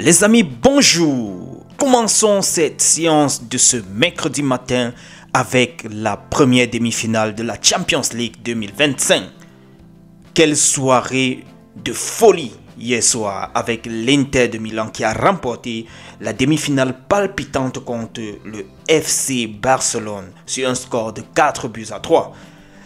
Les amis, bonjour! Commençons cette séance de ce mercredi matin avec la première demi-finale de la Champions League 2025. Quelle soirée de folie hier soir avec l'Inter de Milan qui a remporté la demi-finale palpitante contre le FC Barcelone sur un score de 4-3.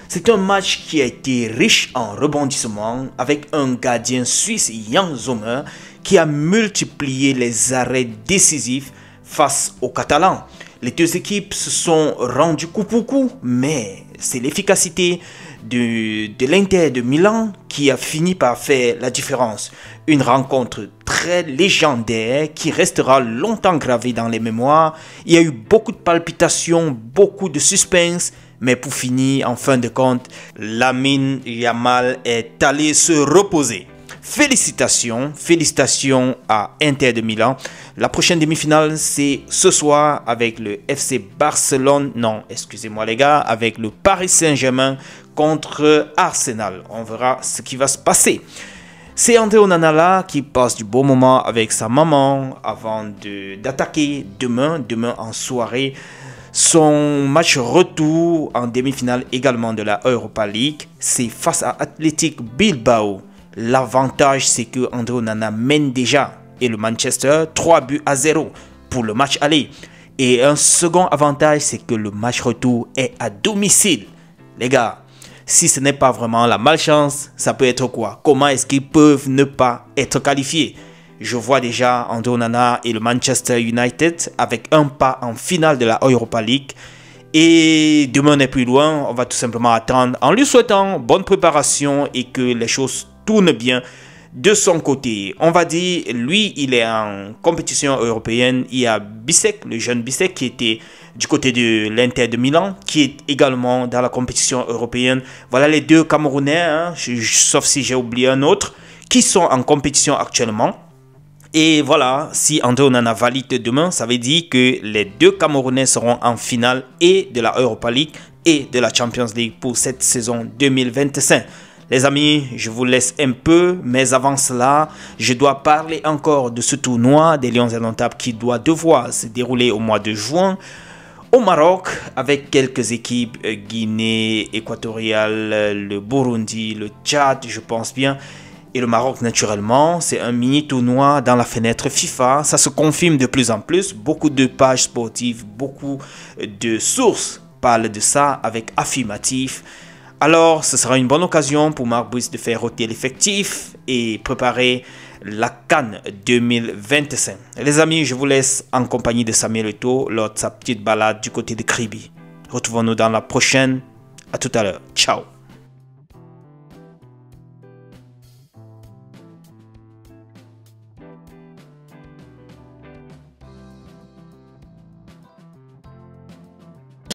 C'est un match qui a été riche en rebondissements avec un gardien suisse, Yann Sommer, qui a multiplié les arrêts décisifs face aux Catalans. Les deux équipes se sont rendues coup pour coup, mais c'est l'efficacité de l'Inter de Milan qui a fini par faire la différence. Une rencontre très légendaire qui restera longtemps gravée dans les mémoires. Il y a eu beaucoup de palpitations, beaucoup de suspense, mais pour finir, en fin de compte, Lamine Yamal est allé se reposer. Félicitations à Inter de Milan. La prochaine demi-finale, c'est ce soir avec le FC Barcelone. Non, excusez-moi les gars, avec le Paris Saint-Germain contre Arsenal. On verra ce qui va se passer. C'est André Onana qui passe du beau moment avec sa maman avant d'attaquer demain en soirée son match retour en demi-finale également de la Europa League. C'est face à Athletic Bilbao. L'avantage, c'est que André Onana mène déjà et le Manchester 3-0 pour le match aller. Et un second avantage, c'est que le match retour est à domicile. Les gars, si ce n'est pas vraiment la malchance, ça peut être quoi? Comment est-ce qu'ils peuvent ne pas être qualifiés? Je vois déjà André Onana et le Manchester United avec un pas en finale de la Europa League. Et demain n'est plus loin, on va tout simplement attendre en lui souhaitant bonne préparation et que les choses tournent bien de son côté. On va dire, lui, il est en compétition européenne. Il y a Bissek, le jeune Bissek qui était du côté de l'Inter de Milan, qui est également dans la compétition européenne. Voilà les deux Camerounais, sauf si j'ai oublié un autre, qui sont en compétition actuellement. Et voilà, si André Onana valide demain, ça veut dire que les deux Camerounais seront en finale et de la Europa League et de la Champions League pour cette saison 2025. Les amis, je vous laisse un peu, mais avant cela, je dois parler encore de ce tournoi des Lions indomptables qui doit devoir se dérouler au mois de juin au Maroc avec quelques équipes, Guinée équatoriale, le Burundi, le Tchad, je pense bien. Et le Maroc, naturellement, c'est un mini tournoi dans la fenêtre FIFA. Ça se confirme de plus en plus. Beaucoup de pages sportives, beaucoup de sources parlent de ça avec affirmatif. Alors, ce sera une bonne occasion pour Marc Brice de faire rôter l'effectif et préparer la CAN 2025. Les amis, je vous laisse en compagnie de Samuel Eto'o lors de sa petite balade du côté de Kribi. Retrouvons-nous dans la prochaine. À tout à l'heure. Ciao.